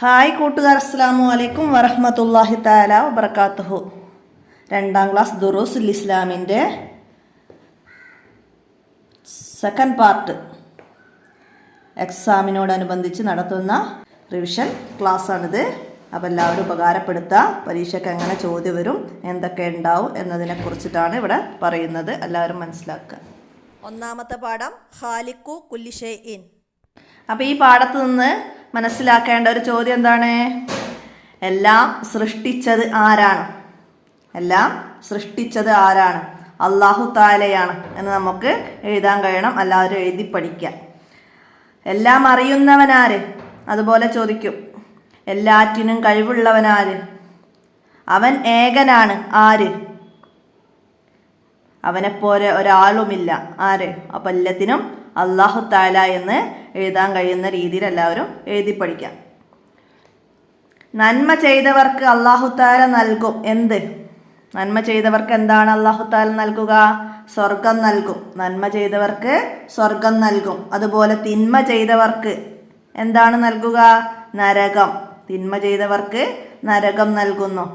Hi കൂട്ടുകാർ, അസ്സലാമു അലൈക്കും വറഹ്മത്തുള്ളാഹി തആല വബറകാതുഹു. 2ാം ക്ലാസ് ദുറൂസുൽ ഇസ്ലാമിൻ്റെ സെക്കൻഡ് പാർട്ട് എക്സാമിനോടനുബന്ധിച്ച് നടത്തുന്ന റിവിഷൻ ക്ലാസ്സാണിത്. അപ്പോൾ എല്ലാവരും ഉപകാരപ്പെടുത്തുക. പരീക്ഷയ്ക്ക് എങ്ങനെ ചോദ്യം വരും, എന്തൊക്കെ ഉണ്ടാവും എന്നതിനെ കുറിച്ചിട്ടാണ് ഇവിടെ പറയുന്നത്. എല്ലാവരും മനസ്സിലാക്കുക. ഒന്നാമത്തെ പാഠം ഖാലിഖു കുല്ലി ഷൈഇൻ. അപ്പോൾ ഈ പാഠത്ത് നിന്ന് മനസ്സിലാക്കേണ്ട ഒരു ചോദ്യം എന്താണ്? എല്ലാം സൃഷ്ടിച്ചത് ആരാണ്? എല്ലാം സൃഷ്ടിച്ചത് ആരാണ്? അല്ലാഹു തആലയാണ് എന്ന് നമുക്ക് എഴുതാൻ കഴിയണം. എല്ലാവരും എഴുതി പഠിക്കുക. എല്ലാം അറിയുന്നവനാര്? അതുപോലെ ചോദിക്കും. എല്ലാറ്റിനും കഴിവുള്ളവനാര്? അവൻ ഏകനാണ്. ആര്? അവനെപ്പോലെ ഒരാളുമില്ല. ആര്? അപ്പം എല്ലാത്തിനും അല്ലാഹു തആല എന്ന് എഴുതാൻ കഴിയുന്ന രീതിയിൽ എല്ലാവരും എഴുതി പഠിക്കാം. നന്മ ചെയ്തവർക്ക് അല്ലാഹു തആല നൽകും. എന്ത്? നന്മ ചെയ്തവർക്ക് എന്താണ് അല്ലാഹു തആല നൽകുക? സ്വർഗം നൽകും. നന്മ ചെയ്തവർക്ക് സ്വർഗം നൽകും. അതുപോലെ തിന്മ ചെയ്തവർക്ക് എന്താണ് നൽകുക? നരകം. തിന്മ ചെയ്തവർക്ക് നരകം നൽകുന്നു.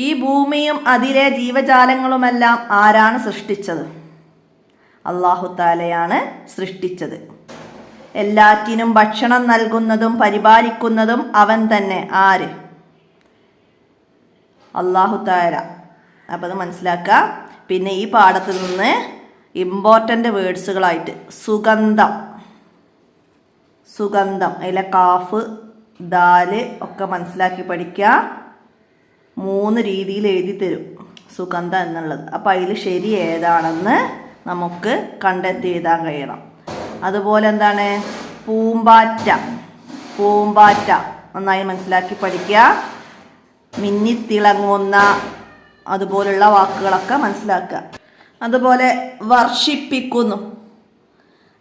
ഈ ഭൂമിയും അതിലെ ജീവജാലങ്ങളുമെല്ലാം ആരാണ് സൃഷ്ടിച്ചത്? അല്ലാഹു തആലയാണ് സൃഷ്ടിച്ചത്. എല്ലാറ്റിനും ഭക്ഷണം നൽകുന്നതും പരിപാലിക്കുന്നതും അവൻ തന്നെ. ആര്? അല്ലാഹു തആല. അപ്പോൾ അത് മനസ്സിലാക്കുക. പിന്നെ ഈ പാഠത്തിൽ നിന്ന് ഇമ്പോർട്ടൻ്റ് വേർഡ്സുകളായിട്ട് സുഗന്ധം, സുഗന്ധം, അതിലെ കാഫ് ദാല് ഒക്കെ മനസ്സിലാക്കി പഠിക്കുക. 3 രീതിയിൽ എഴുതി തരും സുഗന്ധം എന്നുള്ളത്. അപ്പോൾ അതിൽ ശരി ഏതാണെന്ന് നമുക്ക് കണ്ടെത്തി എഴുതാൻ കഴിയണം. അതുപോലെ എന്താണ്? പൂമ്പാറ്റ. പൂമ്പാറ്റ നന്നായി മനസ്സിലാക്കി പഠിക്കുക. മിന്നിത്തിളങ്ങുന്ന അതുപോലുള്ള വാക്കുകളൊക്കെ മനസ്സിലാക്കുക. അതുപോലെ വർഷിപ്പിക്കുന്നു.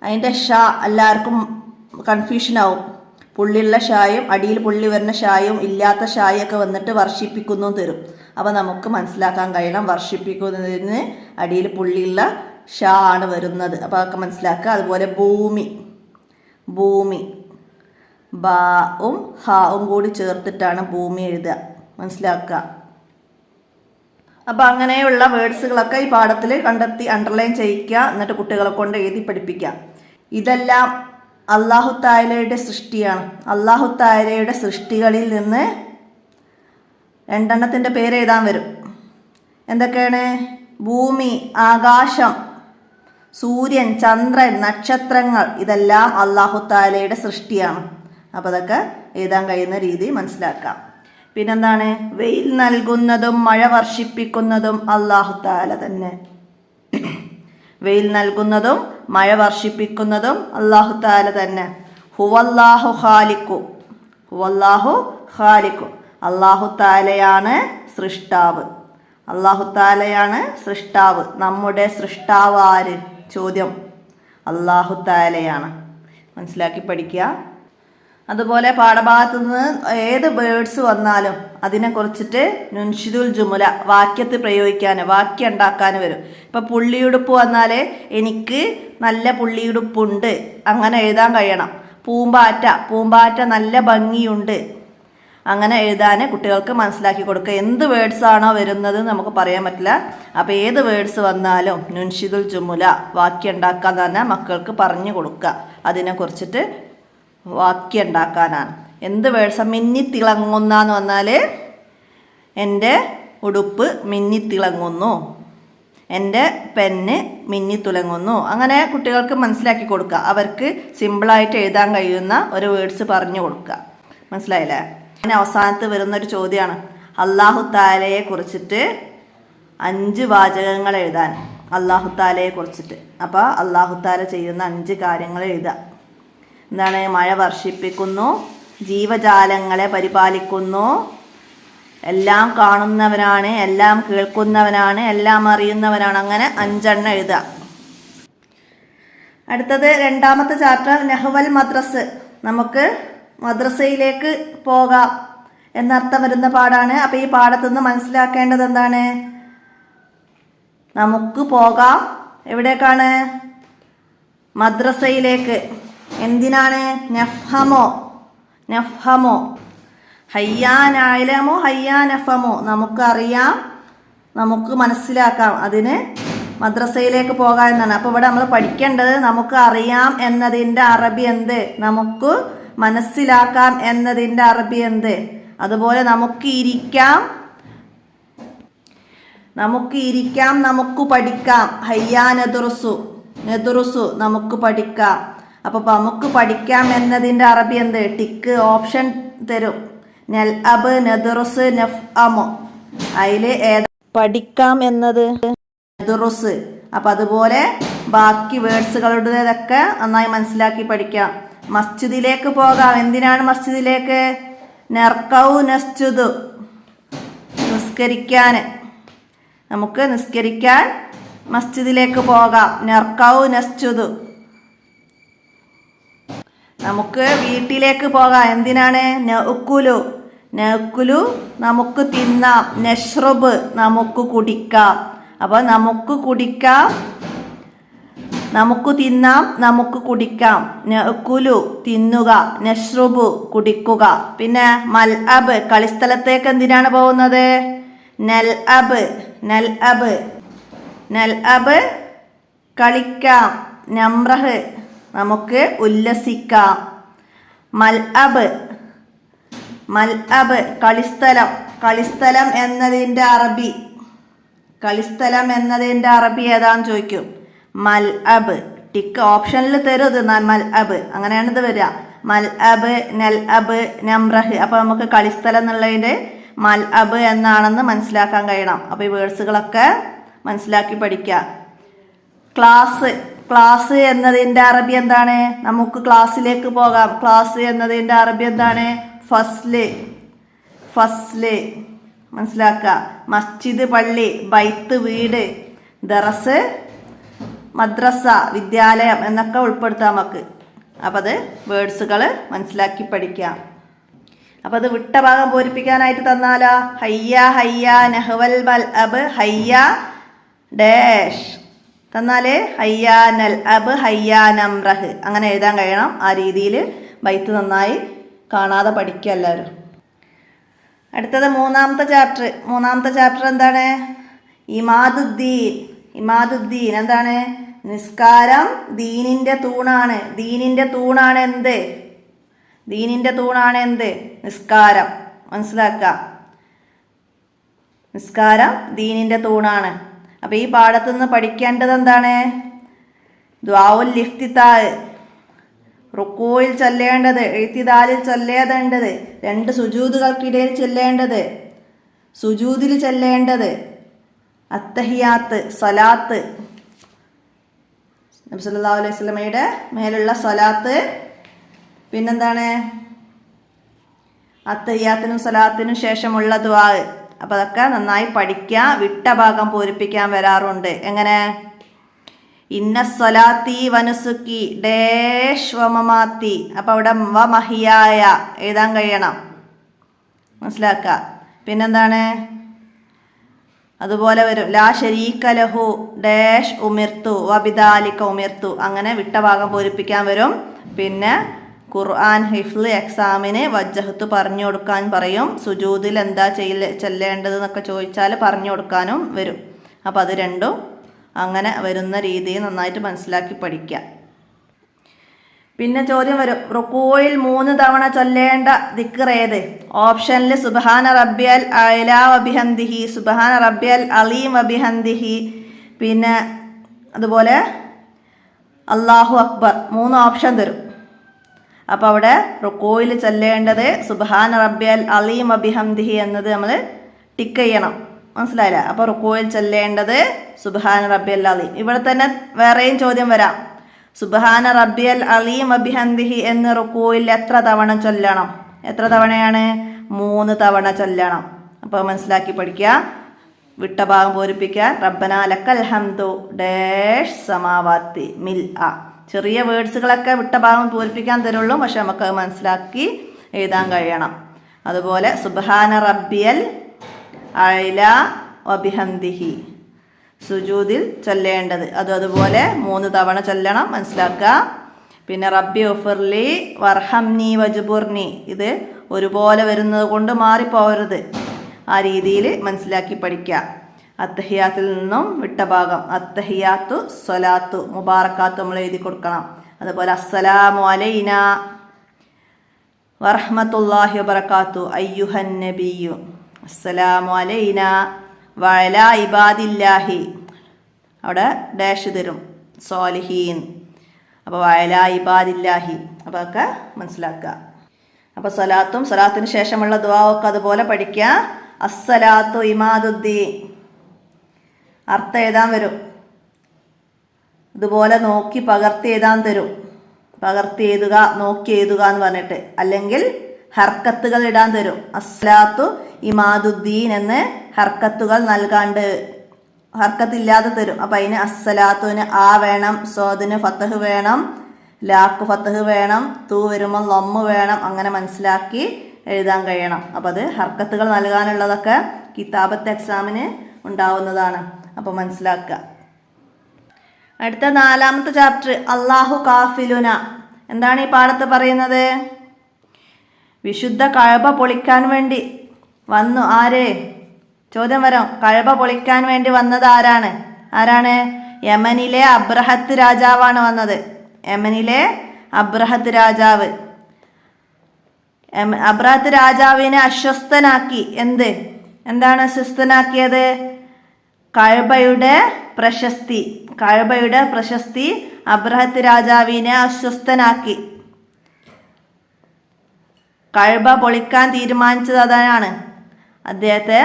അതിൻ്റെ ഷാ എല്ലാവർക്കും കൺഫ്യൂഷനാവും. പുള്ളിയുള്ള ഷായും അടിയിൽ പുള്ളി വരുന്ന ഷായും ഇല്ലാത്ത ഷായൊക്കെ വന്നിട്ട് വർഷിപ്പിക്കുന്നു തരും. അപ്പോൾ നമുക്ക് മനസ്സിലാക്കാൻ കഴിയണം വർഷിപ്പിക്കുന്നതിന് അടിയിൽ പുള്ളിയുള്ള ഷാ ആണ് വരുന്നത്. അപ്പോൾ അതൊക്കെ മനസ്സിലാക്കുക. അതുപോലെ ഭൂമി. ഭൂമി ബാവും ഹാവും കൂടി ചേർത്തിട്ടാണ് ഭൂമി എഴുതുക. മനസ്സിലാക്കുക. അപ്പോൾ അങ്ങനെയുള്ള വേർഡ്സുകളൊക്കെ ഈ പാഠത്തിൽ കണ്ടെത്തി അണ്ടർലൈൻ ചെയ്യിക്കുക. എന്നിട്ട് കുട്ടികളെ കൊണ്ട് എഴുതി പഠിപ്പിക്കുക. ഇതെല്ലാം അല്ലാഹു തആലയുടെ സൃഷ്ടിയാണ്. അല്ലാഹു തആലയുടെ സൃഷ്ടികളിൽ നിന്ന് 2 പേര് എഴുതാൻ വരും. എന്തൊക്കെയാണ്? ഭൂമി, ആകാശം, സൂര്യൻ, ചന്ദ്രൻ, നക്ഷത്രങ്ങൾ, ഇതെല്ലാം അല്ലാഹു തആലയുടെ സൃഷ്ടിയാണ്. അപ്പോൾ അതൊക്കെ എഴുതാൻ കഴിയുന്ന രീതി മനസ്സിലാക്കാം. പിന്നെന്താണ്? വെയിൽ നൽകുന്നതും മഴ വർഷിപ്പിക്കുന്നതും അല്ലാഹു തആല തന്നെ. വെയിൽ നൽകുന്നതും മഴ വർഷിപ്പിക്കുന്നതും അല്ലാഹു തആല തന്നെ. ഹുവല്ലാഹു ഖാലിഖു. ഹുവല്ലാഹു ഖാലിഖു. അല്ലാഹു തആലയാണ് സൃഷ്ടാവ്. അല്ലാഹു തആലയാണ് സൃഷ്ടാവ്. നമ്മുടെ സൃഷ്ടാവ് ആര്? ചോദ്യം. അല്ലാഹു തആലയാണ്. മനസ്സിലാക്കി പഠിക്കുക. അതുപോലെ പാഠഭാഗത്തു നിന്ന് ഏത് വേർഡ്സ് വന്നാലും അതിനെക്കുറിച്ചിട്ട് നുൻഷിദുൽ ജുമുല വാക്യത്തിൽ പ്രയോഗിക്കാൻ, വാക്യം ഉണ്ടാക്കാൻ വരും. ഇപ്പം പുള്ളിയുടുപ്പ് വന്നാൽ എനിക്ക് നല്ല പുള്ളിയുടുപ്പുണ്ട് അങ്ങനെ എഴുതാൻ കഴിയണം. പൂമ്പാറ്റ, പൂമ്പാറ്റ നല്ല ഭംഗിയുണ്ട് അങ്ങനെ എഴുതാൻ കുട്ടികൾക്ക് മനസ്സിലാക്കി കൊടുക്കുക. എന്ത് വേർഡ്സ് ആണോ വരുന്നത് നമുക്ക് പറയാൻ പറ്റില്ല. അപ്പോൾ ഏത് വേർഡ്സ് വന്നാലും നുൻഷിദുൽ ജുമുല വാക്യം ഉണ്ടാക്കാൻ തന്നെ മക്കൾക്ക് പറഞ്ഞു കൊടുക്കുക. അതിനെക്കുറിച്ചിട്ട് വാക്യം ഉണ്ടാക്കാനാണ്. എന്ത് വേർഡ്സ്? മിന്നിത്തിളങ്ങുന്ന എന്ന് വന്നാൽ എൻ്റെ ഉടുപ്പ് മിന്നിത്തിളങ്ങുന്നു, എൻ്റെ പെന്ന് മിന്നിത്തിളങ്ങുന്നു. അങ്ങനെ കുട്ടികൾക്ക് മനസ്സിലാക്കി കൊടുക്കുക. അവർക്ക് സിമ്പിളായിട്ട് എഴുതാൻ കഴിയുന്ന ഒരു വേർഡ്സ് പറഞ്ഞു കൊടുക്കുക. മനസ്സിലായില്ലേ? അങ്ങനെ അവസാനത്ത് വരുന്നൊരു ചോദ്യമാണ് അല്ലാഹു തആലയെ കുറിച്ചിട്ട് 5 വാചകങ്ങൾ എഴുതാൻ. അല്ലാഹു തആലയെ കുറിച്ചിട്ട്. അപ്പോൾ അല്ലാഹു തആല ചെയ്യുന്ന 5 കാര്യങ്ങൾ എഴുതുക. എന്താണ്? മഴ വർഷിപ്പിക്കുന്നു, ജീവജാലങ്ങളെ പരിപാലിക്കുന്നു, എല്ലാം കാണുന്നവനാണ്, എല്ലാം കേൾക്കുന്നവനാണ്, എല്ലാം അറിയുന്നവനാണ്. അങ്ങനെ 5 എഴുതുക. അടുത്തത് 2ാമത്തെ ചാപ്റ്റർ നഹ്വൽ മദ്രസ്. നമുക്ക് മദ്രസയിലേക്ക് പോകാം എന്നർത്ഥം വരുന്ന പാഠാണ്. അപ്പോൾ ഈ പാഠത്തു നിന്ന് മനസ്സിലാക്കേണ്ടത് എന്താണ്? നമുക്ക് പോകാം. എവിടേക്കാണ്? മദ്രസയിലേക്ക്. എന്തിനാണ്? നഫ്ഹമോ നഫ്ഹമു. ഹയ്യാ നഅലമു ഹയ്യാ നഫ്ഹമു. നമുക്കറിയാം, നമുക്ക് മനസ്സിലാക്കാം. അതിന് മദ്രസയിലേക്ക് പോകാം എന്നാണ്. അപ്പോൾ ഇവിടെ നമ്മൾ പഠിക്കേണ്ടത് നമുക്ക് അറിയാം എന്നതിൻ്റെ അറബി എന്ത്, നമുക്ക് മനസ്സിലാക്കാം എന്നതിൻ്റെ അറബി എന്ത്. അതുപോലെ നമുക്ക് ഇരിക്കാം, നമുക്ക് പഠിക്കാം. ഹയ്യാ നദുറുസു, നദുറുസു നമുക്ക് പഠിക്കാം. അപ്പോൾ നമുക്ക് പഠിക്കാം എന്നതിൻ്റെ അറബി എന്ത്? ടിക്ക് ഓപ്ഷൻ തരും. നൽഅബ്, നദുറുസ്, നഫ്അമു. അതിൽ ഏതാ പഠിക്കാം എന്നത്? നദുറുസ്. അപ്പം അതുപോലെ ബാക്കി വേർഡ്സുകളുടേതൊക്കെ നന്നായി മനസ്സിലാക്കി പഠിക്കാം. മസ്ജിദിലേക്ക് പോകാം. എന്തിനാണ് മസ്ജിദിലേക്ക്? നർക്കൗ നസ്ജുദു, നിസ്കരിക്കാൻ. നമുക്ക് നിസ്കരിക്കാൻ മസ്ജിദിലേക്ക് പോകാം. നർക്കൗ നസ്ജുദു. നമുക്ക് വീട്ടിലേക്ക് പോകാം. എന്തിനാണ്? നഅ്കുലു, നഅ്കുലു നമുക്ക് തിന്നാം. നശ്റുബ് നമുക്ക് കുടിക്കാം. അപ്പോൾ നമുക്ക് കുടിക്കാം, നമുക്ക് തിന്നാം, നമുക്ക് കുടിക്കാം. നഅ്കുലു തിന്നുക, നശ്റുബു കുടിക്കുക. പിന്നെ മൽഅബ് കളിസ്ഥലത്തേക്ക് എന്തിനാണ് പോകുന്നത്? നൽഅബ്, നൽഅബ്, നൽഅബ് കളിക്കാം. നംറഹ് നമുക്ക് ഉല്ലസിക്കാം. മൽഅബ്, മൽഅബ് കളിസ്ഥലം. കളിസ്ഥലം എന്നതിൻ്റെ അറബി, കളിസ്ഥലം എന്നതിൻ്റെ അറബി ഏതാന്ന് ചോദിക്കും. മൽഅബ്. ടിക്ക് ഓപ്ഷനിൽ തരും ഇത്. മൽഅബ് അങ്ങനെയാണ് ഇത് വരിക. മൽഅബ്, നൽഅബ്, നംറഹ്. അപ്പോൾ നമുക്ക് കളിസ്ഥലം എന്നുള്ളതിൻ്റെ മൽഅബ് എന്നാണെന്ന് മനസ്സിലാക്കാൻ കഴിയണം. അപ്പോൾ ഈ വേർഡ്സുകളൊക്കെ മനസ്സിലാക്കി പഠിക്കുക. ക്ലാസ്, ക്ലാസ് എന്നതിൻ്റെ അറബി എന്താണ്? നമുക്ക് ക്ലാസ്സിലേക്ക് പോകാം. ക്ലാസ് എന്നതിൻ്റെ അറബി എന്താണ്? ഫസ്ല്, ഫസ്ല് മനസ്സിലാക്കുക. മസ്ജിദ് പള്ളി, ബൈത്ത് വീട്, ദറസ് മദ്രസ വിദ്യാലയം എന്നൊക്കെ ഉൾപ്പെടുത്താം നമുക്ക്. അപ്പം അത് വേർഡ്സുകൾ മനസ്സിലാക്കി പഠിക്കാം. അപ്പം അത് വിട്ട ഭാഗം പൂരിപ്പിക്കാനായിട്ട് തന്നാലോ? ഹയ്യ ഹയ്യ നഹ്വൽ മൽഅബ് ഹയ്യ ഡാഷ് തന്നാലേ ഹയ്യ നൽഅബ് ഹയ്യ നംറഹ് അങ്ങനെ എഴുതാൻ കഴിയണം. ആ രീതിയിൽ ബൈത്ത് നന്നായി കാണാതെ പഠിക്കുക എല്ലാവരും. അടുത്തത് മൂന്നാമത്തെ ചാപ്റ്റർ എന്താണ്? ഇമാദുദ്ദീൻ. ഇമാദുദ്ദീൻ എന്താണ്? നിസ്കാരം ദീനിൻ്റെ തൂണാണ്. ദീനിൻ്റെ തൂണാണ് എന്ത്? ദീനിൻ്റെ തൂണാണ് എന്ത്? നിസ്കാരം. മനസ്സിലാക്കുക, നിസ്കാരം ദീനിൻ്റെ തൂണാണ്. അപ്പം ഈ പാഠത്തു നിന്ന് പഠിക്കേണ്ടത് എന്താണ്? ദുആഉൽ ഇഫ്തിതാഹ്, റുക്കൂയിൽ ചൊല്ലേണ്ടത്, ഇഅ്തിദാലിൽ ചൊല്ലേണ്ടത്, രണ്ട് സുജൂദുകൾക്കിടയിൽ ചൊല്ലേണ്ടത്, സുജൂദിൽ ചൊല്ലേണ്ടത്, അത്തഹിയാത്ത് സ്വലാത്ത്, നബി സല്ലല്ലാഹു അലൈഹി വസല്ലമയുടെ മേലുള്ള സ്വലാത്ത്. പിന്നെന്താണ്? അത്തഹിയാത്തിനും സ്വലാത്തിനും ശേഷമുള്ള ദുആ. അപ്പം അതൊക്കെ നന്നായി പഠിക്കുക. വിട്ട ഭാഗം പൂരിപ്പിക്കാൻ വരാറുണ്ട്. എങ്ങനെ? ഇന്ന സ്വലാത്തി വനുസുക്കി ഡേഷ് വമമാത്തി. അപ്പം അവിടെ വ മഹിയായ എഴുതാൻ കഴിയണം. മനസ്സിലാക്കുക. പിന്നെന്താണ്? അതുപോലെ വരും ലാ ശരീക ലഹു ഡാഷ് ഉമിർത്തു വബിദാലിക ഉമിർത്തു. അങ്ങനെ വിട്ട ഭാഗം പൂരിപ്പിക്കാൻ വരും. പിന്നെ ഖുർആൻ ഹിഫ്ള് എക്സാമിന് വജ്ജഹത്ത് പറഞ്ഞു കൊടുക്കാൻ പറയും. സുജൂദിൽ എന്താ ചെല്ലേണ്ടത് എന്നൊക്കെ ചോദിച്ചാൽ പറഞ്ഞു കൊടുക്കാനും വരും. അപ്പോൾ അത് രണ്ടും അങ്ങനെ വരുന്ന രീതിയിൽ നന്നായിട്ട് മനസ്സിലാക്കി പഠിക്കുക. പിന്നെ ചോദ്യം വരും, റുക്കൂയിൽ 3 തവണ ചൊല്ലേണ്ട ദിക്ർ ഏത്? ഓപ്ഷനിൽ സുബ്ഹാന റബ്ബിയൽ അഅ്ലാ വബിഹംദിഹി, സുബ്ഹാന റബ്ബിയൽ അലീം വബിഹംദിഹി, പിന്നെ അതുപോലെ അല്ലാഹു അക്ബർ. 3 ഓപ്ഷൻ തരും. അപ്പോൾ അവിടെ റുക്കൂയിൽ ചൊല്ലേണ്ടത് സുബ്ഹാന റബ്ബിയൽ അലീം വബിഹംദിഹി എന്നത് നമ്മൾ ടിക്ക് ചെയ്യണം. മനസ്സിലായില്ല? അപ്പോൾ റുക്കൂയിൽ ചൊല്ലേണ്ടത് സുബ്ഹാന റബ്ബിയൽ അലീം. ഇവിടെ തന്നെ വേറെയും ചോദ്യം വരാം. സുബ്ഹാന റബ്ബിയൽ അലീം വബിഹംദിഹി എന്ന് റുക്കൂയിൽ എത്ര തവണ ചൊല്ലണം? എത്ര തവണയാണ്? 3 തവണ ചൊല്ലണം. അപ്പോൾ മനസ്സിലാക്കി പഠിക്കുക. വിട്ട ഭാഗം പൂരിപ്പിക്കാൻ റബ്ബനാ ലക്കൽ ഹംദു ഡാഷ് സമാവാത്തി മിൽ അ. ചെറിയ വേർഡ്സുകളൊക്കെ വിട്ട ഭാഗം പൂരിപ്പിക്കാൻ തരുള്ളൂ, പക്ഷെ നമുക്ക് അത് മനസ്സിലാക്കി എഴുതാൻ കഴിയണം. അതുപോലെ സുബ്ഹാന റബ്ബിയൽ അഅ്ലാ വബിഹംദിഹി സുജൂദിൽ ചൊല്ലേണ്ടത് അതുപോലെ 3 തവണ ചൊല്ലണം. മനസ്സിലാക്കുക. പിന്നെ റബ്ബി ഉഫിർലി വർഹംനി വജുബുർനി, ഇത് ഒരുപോലെ വരുന്നത് കൊണ്ട് മാറിപ്പോകരുത്. ആ രീതിയിൽ മനസ്സിലാക്കി പഠിക്കുക. അത്തഹിയാത്തിൽ നിന്നും വിട്ട ഭാഗം അത്തഹിയാത്തു സ്വലാത്തു മുബാറക്കാത്തു നമ്മൾ എഴുതി കൊടുക്കണം. അതുപോലെ അസ്സലാമു അലൈന വറഹ്മത്തുള്ളാഹി വബറകാത്തു അയ്യുഹൻ നബിയ്യു, അസ്സലാമു അലൈന വഅലാ ഇബാദില്ലാഹി, അവിടെ ഡാഷ് തരും സ്വാലിഹീൻ, അപ്പോൾ വഅലാ ഇബാദില്ലാഹി, അപ്പോൾ ഒക്കെ മനസ്സിലാക്കുക. അപ്പോൾ സ്വലാത്തും സ്വലാത്തിന് ശേഷമുള്ള ദുആവൊക്കെ അതുപോലെ പഠിക്കുക. അസ്സലാത്തു ഇമാദുദ്ദീൻ, അർത്ഥം എഴുതാൻ വരും, ഇതുപോലെ നോക്കി പകർത്തി എഴുതാൻ തരും. പകർത്തി എഴുതുക, നോക്കി എഴുതുക എന്ന് പറഞ്ഞിട്ട്, അല്ലെങ്കിൽ ഹർക്കത്തുകൾ ഇടാൻ തരും. അസ്സലാത്തു ഇമാദുദ്ദീൻ എന്ന് ഹർക്കത്തുകൾ നൽകാണ്ട്, ഹർക്കത്തില്ലാതെ തരും. അപ്പം അതിന് അസ്സലാത്തുവിന് ആ വേണം, സ്വാദിന് ഫത്തഹ് വേണം, ലാക്ക് ഫത്തഹ് വേണം, തൂ വരുമ്പോൾ ലമ്മ് വേണം, അങ്ങനെ മനസ്സിലാക്കി എഴുതാൻ കഴിയണം. അപ്പം അത് ഹർക്കത്തുകൾ നൽകാനുള്ളതൊക്കെ കിതാബത്ത് എക്സാമിന് ഉണ്ടാവുന്നതാണ്. അപ്പോൾ മനസ്സിലാക്കുക. അടുത്ത 4ാമത്തെ ചാപ്റ്റർ അല്ലാഹു കാഫിലുന. എന്താണ് ഈ പാഠത്ത് പറയുന്നത്? വിശുദ്ധ കഅബ പൊളിക്കാൻ വേണ്ടി വന്നു ആര്? ചോദ്യം വരാം. കഅബ പൊളിക്കാൻ വേണ്ടി വന്നത് ആരാണ്? യമനിലെ അബ്രഹത്ത് രാജാവാണ് വന്നത്. യമനിലെ അബ്രഹത്ത് രാജാവ്. അബ്രഹത്ത് രാജാവിനെ അസ്വസ്ഥനാക്കി. എന്താണ് അസ്വസ്ഥനാക്കിയത്? കഅബയുടെ പ്രശസ്തി അബ്രഹത്ത് രാജാവിനെ അസ്വസ്ഥനാക്കി. കഅബ പൊളിക്കാൻ തീരുമാനിച്ചത് അതാണ്. അദ്ദേഹത്തെ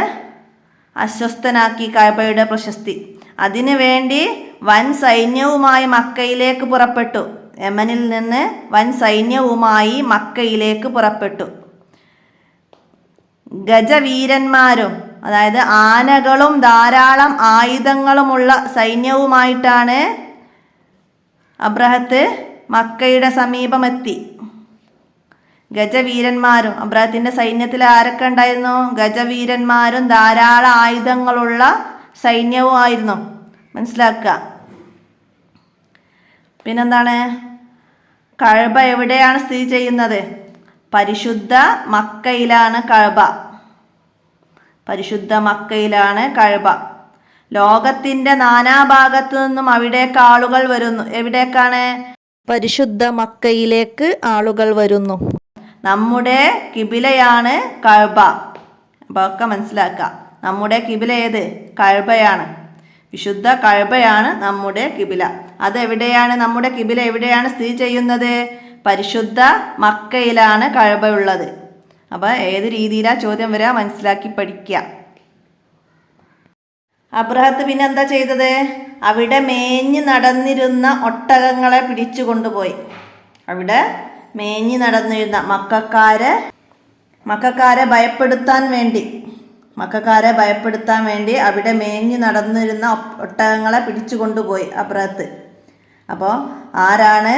അസ്വസ്ഥനാക്കി കഅബയുടെ പ്രശസ്തി. അതിനു വേണ്ടി വൻ സൈന്യവുമായി മക്കയിലേക്ക് പുറപ്പെട്ടു. യമനിൽ നിന്ന് വൻ സൈന്യവുമായി മക്കയിലേക്ക് പുറപ്പെട്ടു. ഗജവീരന്മാരും, അതായത് ആനകളും ധാരാളം ആയുധങ്ങളുമുള്ള സൈന്യവുമായിട്ടാണ് അബ്രഹത്ത് മക്കയുടെ സമീപമെത്തി. ഗജവീരന്മാരും, അബ്രഹത്തിന്റെ സൈന്യത്തിൽ ആരൊക്കെ ഉണ്ടായിരുന്നു? ഗജവീരന്മാരും ധാരാളം ആയുധങ്ങളുള്ള സൈന്യവുമായിരുന്നു. മനസ്സിലാക്കുക. പിന്നെന്താണ്? കഅബ എവിടെയാണ് സ്ഥിതി ചെയ്യുന്നത്? പരിശുദ്ധ മക്കയിലാണ് കഅബ. പരിശുദ്ധ മക്കയിലാണ് കഅബ. ലോകത്തിന്റെ നാനാഭാഗത്തു നിന്നും അവിടേക്ക് ആളുകൾ വരുന്നു. എവിടേക്കാണ്? പരിശുദ്ധ മക്കയിലേക്ക് ആളുകൾ വരുന്നു. നമ്മുടെ കിബിലയാണ് കഅബ. അപ്പോൾ ഒക്കെ മനസ്സിലാക്കുക. നമ്മുടെ കിബില ഏത്? കഅബയാണ്. വിശുദ്ധ കഅബയാണ് നമ്മുടെ കിബില. അതെവിടെയാണ്? നമ്മുടെ കിബില എവിടെയാണ് സ്ഥിതി ചെയ്യുന്നത്? പരിശുദ്ധ മക്കയിലാണ് കഅബ ഉള്ളത്. അപ്പോൾ ഏത് രീതിയിലാണ് ചോദ്യം വരിക മനസ്സിലാക്കി പഠിക്കുക. അബ്രഹത്ത് പിന്നെ എന്താ ചെയ്തത്? അവിടെ മേഞ്ഞു നടന്നിരുന്ന ഒട്ടകങ്ങളെ പിടിച്ചു കൊണ്ടുപോയി. അവിടെ മേഞ്ഞു നടന്നിരുന്ന മക്കക്കാരെ ഭയപ്പെടുത്താൻ വേണ്ടി അവിടെ മേഞ്ഞു നടന്നിരുന്ന ഒട്ടകങ്ങളെ പിടിച്ചു കൊണ്ടുപോയി അബ്രഹത്ത്. അപ്പോൾ ആരാണ്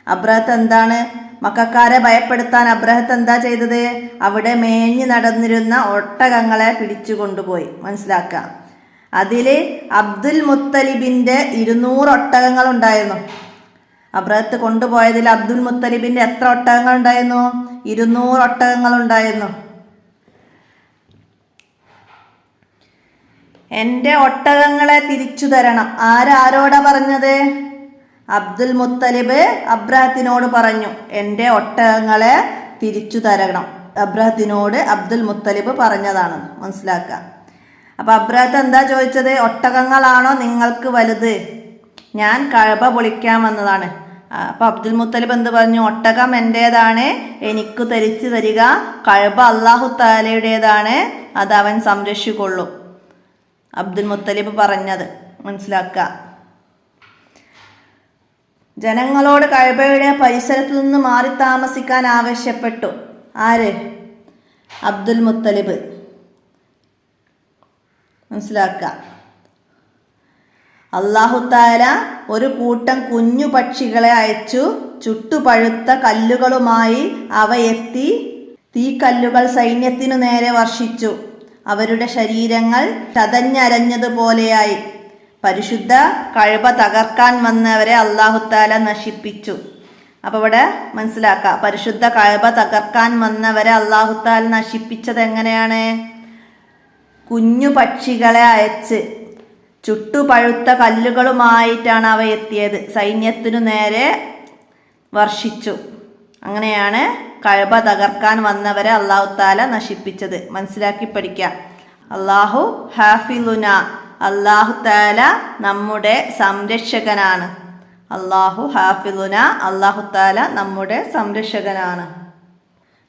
അബ്രഹത്ത്? എന്താണ് മക്കക്കാരെ ഭയപ്പെടുത്താൻ അബ്രഹത്ത് എന്താ ചെയ്തത്? അവിടെ മേഞ്ഞു നടന്നിരുന്ന ഒട്ടകങ്ങളെ പിടിച്ചു കൊണ്ടുപോയി. മനസ്സിലാക്കുക. അതിൽ അബ്ദുൽ മുത്തലിബിൻ്റെ 200 ഒട്ടകങ്ങൾ ഉണ്ടായിരുന്നു. അബ്രഹത്ത് കൊണ്ടുപോയതിൽ അബ്ദുൽ മുത്തലിബിൻ്റെ എത്ര ഒട്ടകങ്ങൾ ഉണ്ടായിരുന്നു? 200 ഒട്ടകങ്ങൾ ഉണ്ടായിരുന്നു. എൻ്റെ ഒട്ടകങ്ങളെ തിരിച്ചു തരണം. ആരോടാ പറഞ്ഞത്? അബ്ദുൽ മുത്തലിബ് അബ്രഹത്തിനോട് പറഞ്ഞു, എൻ്റെ ഒട്ടകങ്ങളെ തിരിച്ചു തരണം. അബ്രഹത്തിനോട് അബ്ദുൽ മുത്തലിബ് പറഞ്ഞതാണ്. മനസ്സിലാക്കുക. അപ്പം അബ്രഹത്ത് എന്താ ചോദിച്ചത്? ഒട്ടകങ്ങളാണോ നിങ്ങൾക്ക് വലുത്? ഞാൻ കഅബ പൊളിക്കാൻ വന്നതാണ്. അപ്പം അബ്ദുൽ മുത്തലിബ് എന്ത് പറഞ്ഞു? ഒട്ടകം എൻ്റേതാണ്, എനിക്ക് തിരിച്ചു തരിക. കഅബ അല്ലാഹു തആലയുടേതാണ്, അത് അവൻ സംരക്ഷിക്കൊള്ളും. അബ്ദുൽ മുത്തലിബ് പറഞ്ഞത് മനസ്സിലാക്കുക. ജനങ്ങളോട് കഅബയുടെ പരിസരത്തു നിന്ന് മാറി താമസിക്കാൻ ആവശ്യപ്പെട്ടു. ആര്? അബ്ദുൽ മുത്തലിബ്. മനസ്സിലാക്കുക. അല്ലാഹു തആല ഒരു കൂട്ടം കുഞ്ഞു പക്ഷികളെ അയച്ചു. ചുട്ടുപഴുത്ത കല്ലുകളുമായി അവ എത്തി തീക്കല്ലുകൾ സൈന്യത്തിനു നേരെ വർഷിച്ചു. അവരുടെ ശരീരങ്ങൾ ചതഞ്ഞരഞ്ഞതുപോലെയായി. പരിശുദ്ധ കഅബ തകർക്കാൻ വന്നവരെ അല്ലാഹു തആല നശിപ്പിച്ചു. അപ്പോൾ ഇവിടെ മനസ്സിലാക്കുക, പരിശുദ്ധ കഅബ തകർക്കാൻ വന്നവരെ അല്ലാഹു തആല നശിപ്പിച്ചത് എങ്ങനെയാണ്? കുഞ്ഞു പക്ഷികളെ അയച്ച് ചുട്ടുപഴുത്ത കല്ലുകളുമായിട്ടാണ് അവ എത്തിയത്. സൈന്യത്തിനു നേരെ വർഷിച്ചു. അങ്ങനെയാണ് കഅബ തകർക്കാൻ വന്നവരെ അല്ലാഹു തആല നശിപ്പിച്ചത്. മനസ്സിലാക്കി പഠിക്കുക. അല്ലാഹു ഹാഫിലുന, അല്ലാഹു തആല നമ്മുടെ സംരക്ഷകനാണ്. അല്ലാഹു ഹാഫിലുന, അല്ലാഹു തആല നമ്മുടെ സംരക്ഷകനാണ്.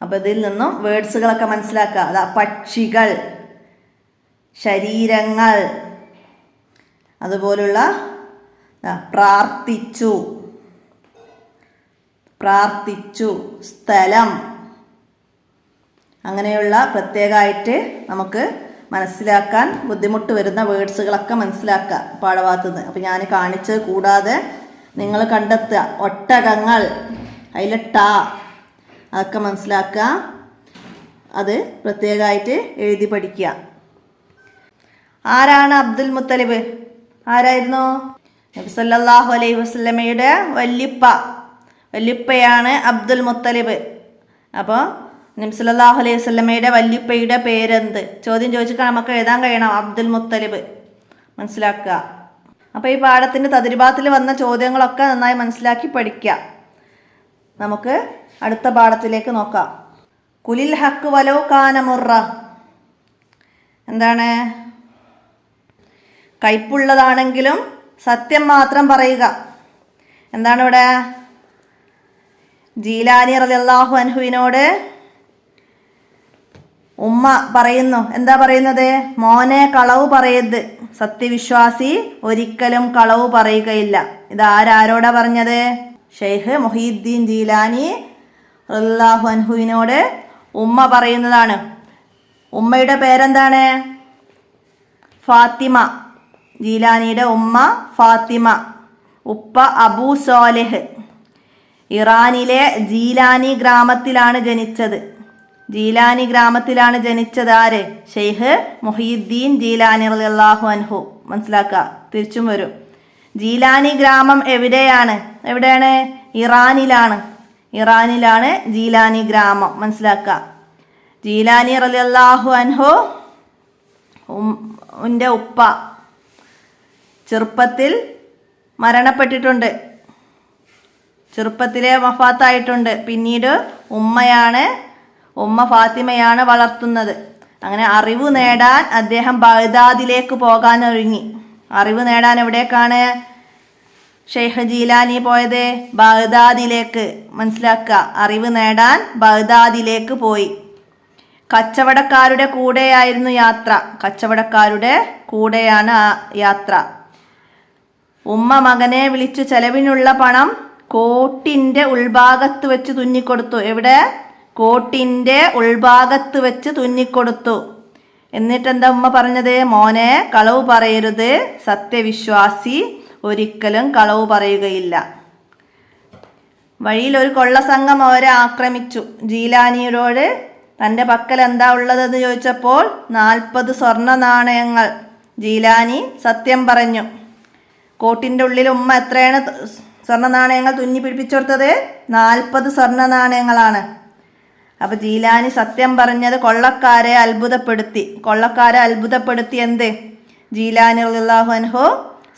അപ്പോൾ ഇതിൽ നിന്നും വേർഡ്സുകളൊക്കെ മനസ്സിലാക്കുക. അതാ പക്ഷികൾ, ശരീരങ്ങൾ, അതുപോലുള്ള പ്രാർത്ഥിച്ചു, പ്രാർത്ഥിച്ചു, സ്ഥലം, അങ്ങനെയുള്ള പ്രത്യേകമായിട്ട് നമുക്ക് മനസ്സിലാക്കാൻ ബുദ്ധിമുട്ട് വരുന്ന വേർഡ്സുകളൊക്കെ മനസ്സിലാക്കുക പാഠഭാഗത്തുനിന്ന്. അപ്പോൾ ഞാൻ കാണിച്ചത് കൂടാതെ നിങ്ങൾ കണ്ടെത്തുക. ഒട്ടകങ്ങൾ, അതിൽ ടാ, അതൊക്കെ മനസ്സിലാക്കുക. അത് പ്രത്യേകമായിട്ട് എഴുതി പഠിക്കുക. ആരാണ് അബ്ദുൽ മുത്തലിബ്? ആരായിരുന്നു? നബി സല്ലല്ലാഹു അലൈഹി വസല്ലമയുടെ വല്യുപ്പയാണ് അബ്ദുൽ മുത്തലിബ്. അപ്പോൾ നബി സല്ലല്ലാഹു അലൈഹി വസല്ലമയുടെ വല്യുപ്പയുടെ പേരെന്ത്? ചോദ്യം ചോദിച്ചിട്ട് നമുക്ക് എഴുതാൻ കഴിയണം. അബ്ദുൽ മുത്തലിബ്. മനസ്സിലാക്കുക. അപ്പോൾ ഈ പാഠത്തിൻ്റെ തദ്രിബാത്തിൽ വന്ന ചോദ്യങ്ങളൊക്കെ നന്നായി മനസ്സിലാക്കി പഠിക്കുക. നമുക്ക് അടുത്ത പാഠത്തിലേക്ക് നോക്കാം. കുലിൽ ഹക്ക് വലൗ കാന മുറ. എന്താണ്? കയ്പുള്ളതാണെങ്കിലും സത്യം മാത്രം പറയുക. എന്താണ് ഇവിടെ? ജീലാനി റളിയല്ലാഹു അൻഹുവിനോട് ഉമ്മ പറയുന്നു. എന്താ പറയുന്നത്? മോനെ കളവ് പറയരുത്, സത്യവിശ്വാസി ഒരിക്കലും കളവ് പറയുകയില്ല. ഇത് ആരോടാ പറഞ്ഞത്? ഷെയ്ഖ് മുഹീദ്ദീൻ ജീലാനി റളിയല്ലാഹു അൻഹുവിനോട് ഉമ്മ പറയുന്നതാണ്. ഉമ്മയുടെ പേരെന്താണ്? ഫാത്തിമ. ജീലാനിയുടെ ഉമ്മ ഫാത്തിമ, ഉപ്പ അബൂ സോലിഹ്. ഇറാനിലെ ജീലാനി ഗ്രാമത്തിലാണ് ജനിച്ചത്. ജീലാനി ഗ്രാമത്തിലാണ് ജനിച്ചത്. ആര്? ഷെയ്ഖ് മുഹീദ്ദീൻ ജീലാനി റളിയല്ലാഹു അൻഹു. മനസ്സിലാക്കുക. തിരിച്ചും വരും. ജീലാനി ഗ്രാമം എവിടെയാണ്? ഇറാനിലാണ്. ഇറാനിലാണ് ജീലാനി ഗ്രാമം. മനസ്സിലാക്കുക. ജീലാനി റളിയല്ലാഹു അൻഹു ഉന്റെ ഉപ്പ ചെറുപ്പത്തിൽ മരണപ്പെട്ടിട്ടുണ്ട്. ചെറുപ്പത്തിലെ വഫാത്തായിട്ടുണ്ട്. പിന്നീട് ഉമ്മ ഫാത്തിമയാണ് വളർത്തുന്നത്. അങ്ങനെ അറിവ് നേടാൻ അദ്ദേഹം ബഗ്ദാദിലേക്ക് പോകാൻ ഒരുങ്ങി. അറിവ് നേടാൻ എവിടേക്കാണ് ഷെയ്ഖ് ജീലാനി പോയത്? ബഗ്ദാദിലേക്ക്. മനസ്സിലാക്കുക. അറിവ് നേടാൻ ബഗ്ദാദിലേക്ക് പോയി. കച്ചവടക്കാരുടെ കൂടെയായിരുന്നു യാത്ര. കച്ചവടക്കാരുടെ കൂടെയാണ് യാത്ര. ഉമ്മ മകനെ വിളിച്ചു ചെലവിനുള്ള പണം കോട്ടിൻ്റെ ഉൾഭാഗത്ത് വെച്ച് തുന്നിക്കൊടുത്തു. എവിടെ? കോട്ടിൻ്റെ ഉൾഭാഗത്ത് വെച്ച് തുന്നിക്കൊടുത്തു. എന്നിട്ടെന്താ ഉമ്മ പറഞ്ഞത്? മോനെ കളവ് പറയരുത്, സത്യവിശ്വാസി ഒരിക്കലും കളവ് പറയുകയില്ല. വഴിയിൽ ഒരു കൊള്ളസംഘം അവരെ ആക്രമിച്ചു. ജീലാനിയോട് തൻ്റെ പക്കൽ എന്താ ഉള്ളതെന്ന് ചോദിച്ചപ്പോൾ 40 സ്വർണ്ണ നാണയങ്ങൾ. ജീലാനി സത്യം പറഞ്ഞു. കോട്ടിൻ്റെ ഉള്ളിൽ ഉമ്മ എത്രയാണ് സ്വർണ്ണ നാണയങ്ങൾ തുന്നി പിടിപ്പിച്ചു കൊടുത്തത്? 40 സ്വർണ്ണ നാണയങ്ങളാണ്. അപ്പോൾ ജീലാനി സത്യം പറഞ്ഞത് കൊള്ളക്കാരെ അത്ഭുതപ്പെടുത്തി. എന്ത്? ജീലാനി റളിയല്ലാഹു അൻഹു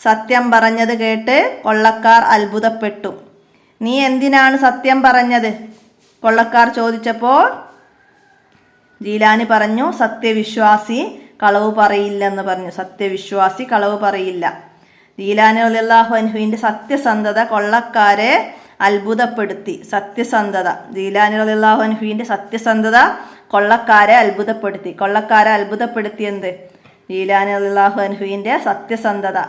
സത്യം പറഞ്ഞത് കേട്ട് കൊള്ളക്കാർ അത്ഭുതപ്പെട്ടു. നീ എന്തിനാണ് സത്യം പറഞ്ഞത്? കൊള്ളക്കാർ ചോദിച്ചപ്പോൾ ജീലാനി പറഞ്ഞു, സത്യവിശ്വാസി കളവ് പറയില്ലെന്ന് പറഞ്ഞു. സത്യവിശ്വാസി കളവ് പറയില്ല. ജീലാനി റളിയല്ലാഹു അൻഹുവിൻ്റെ സത്യസന്ധത കൊള്ളക്കാരെ അത്ഭുതപ്പെടുത്തി. ജീലാനി റളിയല്ലാഹു അൻഹുവിൻ്റെ സത്യസന്ധത കൊള്ളക്കാരെ അത്ഭുതപ്പെടുത്തി. എന്ത്? ജീലാനി റളിയല്ലാഹു അൻഹുവിൻ്റെ സത്യസന്ധത.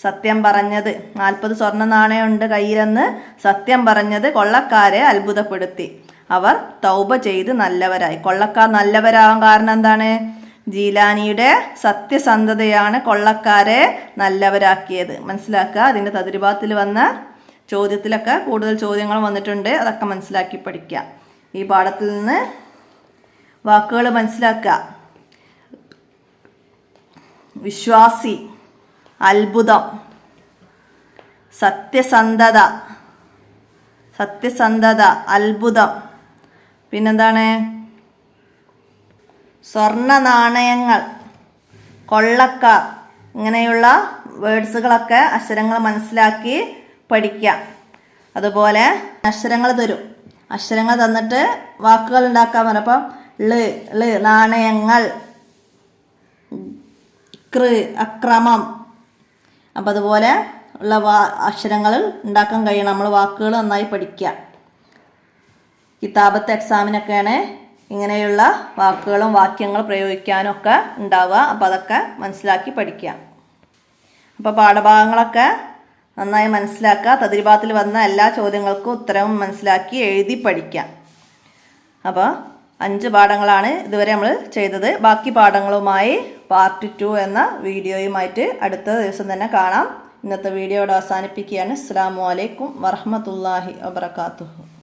സത്യം പറഞ്ഞത് 40 സ്വർണ്ണ നാണയമുണ്ട് കയ്യിലെന്ന് സത്യം പറഞ്ഞത് കൊള്ളക്കാരെ അത്ഭുതപ്പെടുത്തി. അവർ തൗബ ചെയ്ത് നല്ലവരായി. കൊള്ളക്കാർ നല്ലവരാവാൻ കാരണം എന്താണ്? ജീലാനിയുടെ സത്യസന്ധതയാണ് കൊള്ളക്കാരെ നല്ലവരാക്കിയത്. മനസ്സിലാക്കുക. അതിൻ്റെ തദ്രിബാത്തിൽ വന്ന ചോദ്യത്തിലൊക്കെ കൂടുതൽ ചോദ്യങ്ങൾ വന്നിട്ടുണ്ട്. അതൊക്കെ മനസ്സിലാക്കി പഠിക്കുക. ഈ പാഠത്തിൽ നിന്ന് വാക്കുകൾ മനസ്സിലാക്കുക. വിശ്വാസി, അത്ഭുതം, സത്യസന്ധത, സത്യസന്ധത, അത്ഭുതം. പിന്നെന്താണ്? സ്വർണ്ണ നാണയങ്ങൾ, കൊള്ളക്കാർ. ഇങ്ങനെയുള്ള വേർഡ്സുകളൊക്കെ അക്ഷരങ്ങൾ മനസ്സിലാക്കി പഠിക്കുക. അതുപോലെ അക്ഷരങ്ങൾ തരും. അക്ഷരങ്ങൾ തന്നിട്ട് വാക്കുകൾ ഉണ്ടാക്കാൻ പറയും. അപ്പം ള് നാണയങ്ങൾ, കൃ അക്രമം. അപ്പം അതുപോലെ ഉള്ള അക്ഷരങ്ങൾ ഉണ്ടാക്കാൻ കഴിയണം. നമ്മൾ വാക്കുകൾ നന്നായി പഠിക്കുക. കിതാബത്ത് എക്സാമിനൊക്കെയാണ് ഇങ്ങനെയുള്ള വാക്കുകളും വാക്യങ്ങളും പ്രയോഗിക്കാനും ഒക്കെ ഉണ്ടാവുക. അപ്പോൾ അതൊക്കെ മനസ്സിലാക്കി പഠിക്കുക. അപ്പോൾ പാഠഭാഗങ്ങളൊക്കെ നന്നായി മനസ്സിലാക്കുക. തദ്രിബാത്തിൽ വന്ന എല്ലാ ചോദ്യങ്ങൾക്കും ഉത്തരവും മനസ്സിലാക്കി എഴുതി പഠിക്കുക. അപ്പോൾ 5 പാഠങ്ങളാണ് ഇതുവരെ നമ്മൾ ചെയ്തത്. ബാക്കി പാഠങ്ങളുമായി പാർട്ട് 2 എന്ന വീഡിയോയുമായിട്ട് അടുത്ത ദിവസം തന്നെ കാണാം. ഇന്നത്തെ വീഡിയോ ഇവിടെ അവസാനിപ്പിക്കുകയാണ്. അസ്സലാമു അലൈക്കും വറഹ്മത്തുള്ളാഹി വബറകാതുഹു.